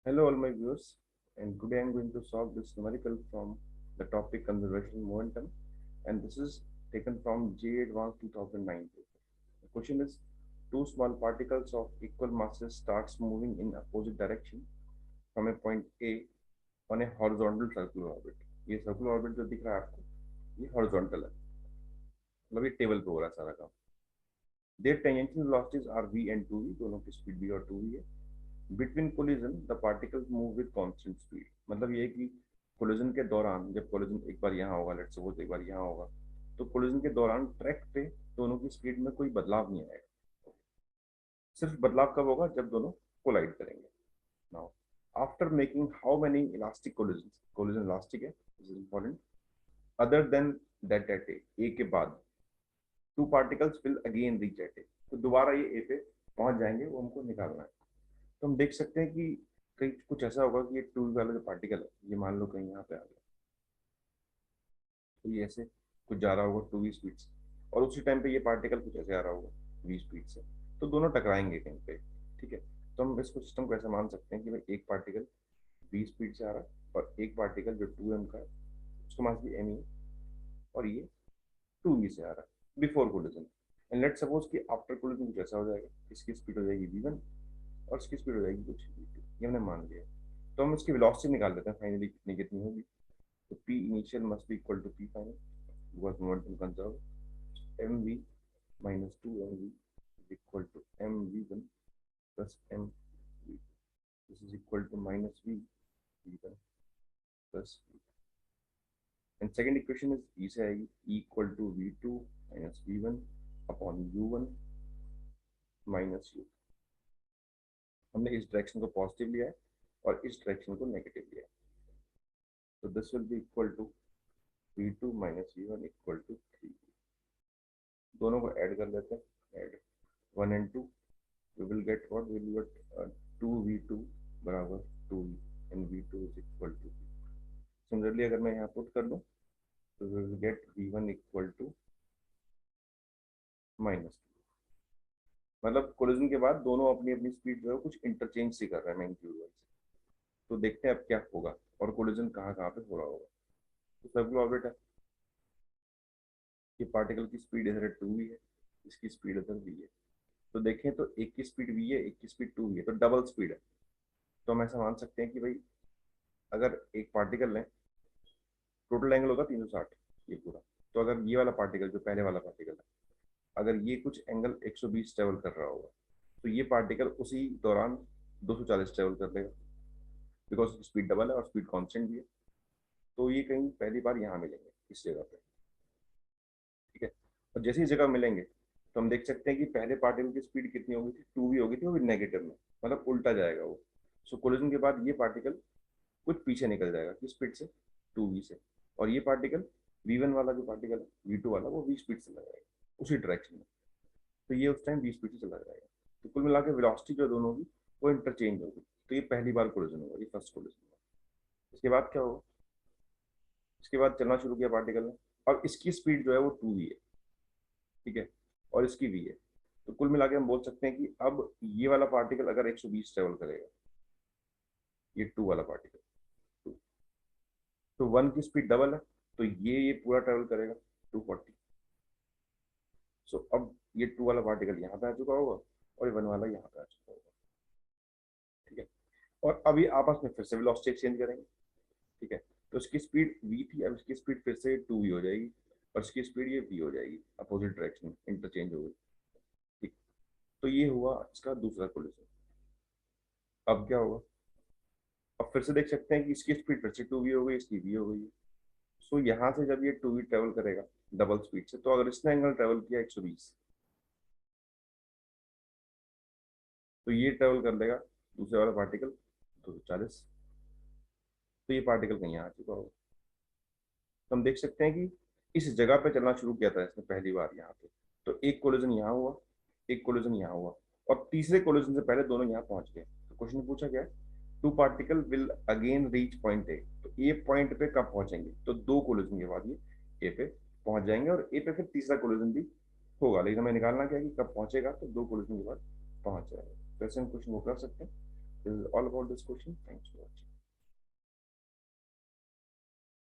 Hello, all my viewers, and today I'm going to solve this numerical from the topic conservation momentum, and this is taken from J Advanced 2009. The question is: two small particles of equal masses starts moving in opposite direction from a point A on a horizontal circular orbit. ये circular orbit जो दिख रहा है आपको, ये horizontal है, मतलब ये टेबल पे हो रहा है सारा काम. Their tangential velocities are v and 2v, दोनों की स्पीड v और 2v है. Between collision the particles move with constant speed. मतलब ये है कि कोलिजन के दौरान, जब कोलिजन एक बार यहाँ होगा, लेट्स सपोज एक बार यहाँ होगा, तो कोलिजन के दौरान ट्रैक पे दोनों की स्पीड में कोई बदलाव नहीं आएगा. सिर्फ बदलाव कब होगा? जब दोनों कोलाइड करेंगे. Now after making how many elastic collision, collision elastic है, this is important, other than that at A के बाद two particles will again reach at A. तो दोबारा ये ए पे पहुंच जाएंगे, वो हमको निकालना है. तो हम देख सकते हैं कि कहीं कुछ ऐसा होगा कि ये टू वाला जो पार्टिकल है, ये मान लो कहीं यहाँ पे आ गया, तो ये ऐसे कुछ जा रहा होगा टू वी स्पीड से, और उसी टाइम पे ये पार्टिकल कुछ ऐसे आ रहा होगा वी स्पीड से, तो दोनों टकराएंगे कहीं पे. ठीक है, तो हम इसको सिस्टम को ऐसे मान सकते हैं कि भाई एक पार्टिकल वी स्पीड से आ रहा है और एक पार्टिकल जो टू एम का है, उसको मान लीजिए एम ई, और ये टू वी से आ रहा है before collision. And let suppose कि आफ्टर कोलिजन कुछ ऐसा हो जाएगा, इसकी स्पीड हो जाएगी वी वन और इसकी स्पीड हो जाएगी कुछ वी टू. ये हमने मान लिया. तो हम इसकी वेलोसिटी निकाल लेते हैं फाइनली कितनी कितनी होगी. तो P initial must be equal to P final because momentum conserved. mv minus 2mv is equal to mv1 plus mv2. This is equal to minus v1 plus v. And second equation is E से आएगी E equal to v2 minus v1 upon u1 minus u. हमने इस direction को positive लिया है और इस direction को नेगेटिव लिया है. तो this will be equal to v2 minus v1 equal to 3. दोनों को ऐड कर लेते हैं. Add 1 and 2, we will get what? We will get 2v2 बराबर 2v and v2 is equal to v. Similarly अगर मैं यहाँ पुट कर दूँ तो we will get v1 equal to minus 2. मतलब कोलिजन के बाद दोनों अपनी अपनी स्पीड जो है कुछ इंटरचेंज सी कर रहे हैं मैग्नीट्यूड वाइज. तो देखते हैं अब क्या होगा और कोलिजन कहाँ कहाँ पे हो रहा होगा. तो सर्कुलर ऑर्बिट है, ये पार्टिकल की स्पीड इधर 2v है, इसकी स्पीड इधर v है. तो देखें तो एक की स्पीड v है, एक की स्पीड 2v है, तो डबल स्पीड है. तो हम ऐसा मान सकते हैं कि भाई अगर एक पार्टिकल लें, टोटल एंगल होगा 360 ये पूरा. तो अगर ये वाला पार्टिकल जो पहले वाला पार्टिकल है, अगर ये कुछ एंगल 120 ट्रेवल कर रहा होगा, तो ये पार्टिकल उसी दौरान 240 ट्रेवल कर लेगा, बिकॉज स्पीड डबल है और स्पीड कांस्टेंट भी है. तो ये कहीं पहली बार यहाँ मिलेंगे इस जगह पे. ठीक है, और जैसे ही जगह मिलेंगे तो हम देख सकते हैं कि पहले पार्टिकल की स्पीड कितनी होगी थी? 2v होगी थी, वो भी नेगेटिव में, मतलब उल्टा जाएगा वो. सो कोलिजन के बाद ये पार्टिकल कुछ पीछे निकल जाएगा किस स्पीड से? 2v से. और ये पार्टिकल v1 वाला जो पार्टिकल है, v2 वाला, वो v स्पीड से चला जाएगा उसी डायरेक्शन में. तो ये उस टाइम v स्पीड से चला जाएगा. तो कुल मिला के वेलोसिटी जो दोनों होगी वो इंटरचेंज होगी. तो ये पहली बार कोलिजन होगा, ये फर्स्ट कोलिजन होगा. इसके बाद क्या होगा? इसके बाद चलना शुरू किया पार्टिकल ने, और इसकी स्पीड जो है वो 2v है. ठीक है, और इसकी v है. तो कुल मिला के हम बोल सकते हैं कि अब ये वाला पार्टिकल अगर 120 ट्रेवल करेगा, ये 2 वाला पार्टिकल, तो 1 की स्पीड डबल है, तो ये पूरा ट्रेवल करेगा 240. सो अब ये 2 वाला पार्टिकल यहाँ पे आ चुका होगा और ये 1 वाला यहाँ पे आ चुका होगा. ठीक है, और अब ये आपस में फिर से वेलोसिटी एक्सचेंज करेंगे. ठीक है, तो इसकी स्पीड v थी, अब इसकी स्पीड फिर से 2v हो जाएगी और इसकी स्पीड ये v हो जाएगी, अपोजिट डायरेक्शन में इंटरचेंज हो गई. ठीक, तो ये हुआ इसका दूसरा कोलिजन. अब क्या होगा? अब फिर से देख सकते हैं कि इसकी स्पीड फिर से 2v हो गई, इसकी v हो गई. सो यहाँ से जब ये 2v ट्रेवल करेगा डबल स्पीड से, तो अगर इसने एंगल ट्रेवल किया 120, तो ये ट्रेवल कर लेगा दूसरे वाला पार्टिकल 240. तो ये पार्टिकल कहीं आ चुका होगा. तो हम देख सकते हैं कि इस जगह पे चलना शुरू किया था इसने पहली बार यहाँ पे. तो एक कोलिजन यहाँ हुआ, एक कोलिजन यहाँ हुआ, और तीसरे कोलिजन से पहले दोनों यहाँ पहुंच गए. तो क्वेश्चन पूछा गया, two particle will again reach point A. तो ए पॉइंट पे कब पहुंचेंगे? तो दो कोलिजन के बाद ये ए पे पहुंच जाएंगे, और ए पे फिर तीसरा कोलिजन भी होगा, लेकिन हमें निकालना क्या है कि कब पहुंचेगा. तो दो कोलिजन के बाद पहुंच जाएगा. तो ऐसे हम क्वेश्चन को कर सकते हैं. This is all about this question. Thanks for watching.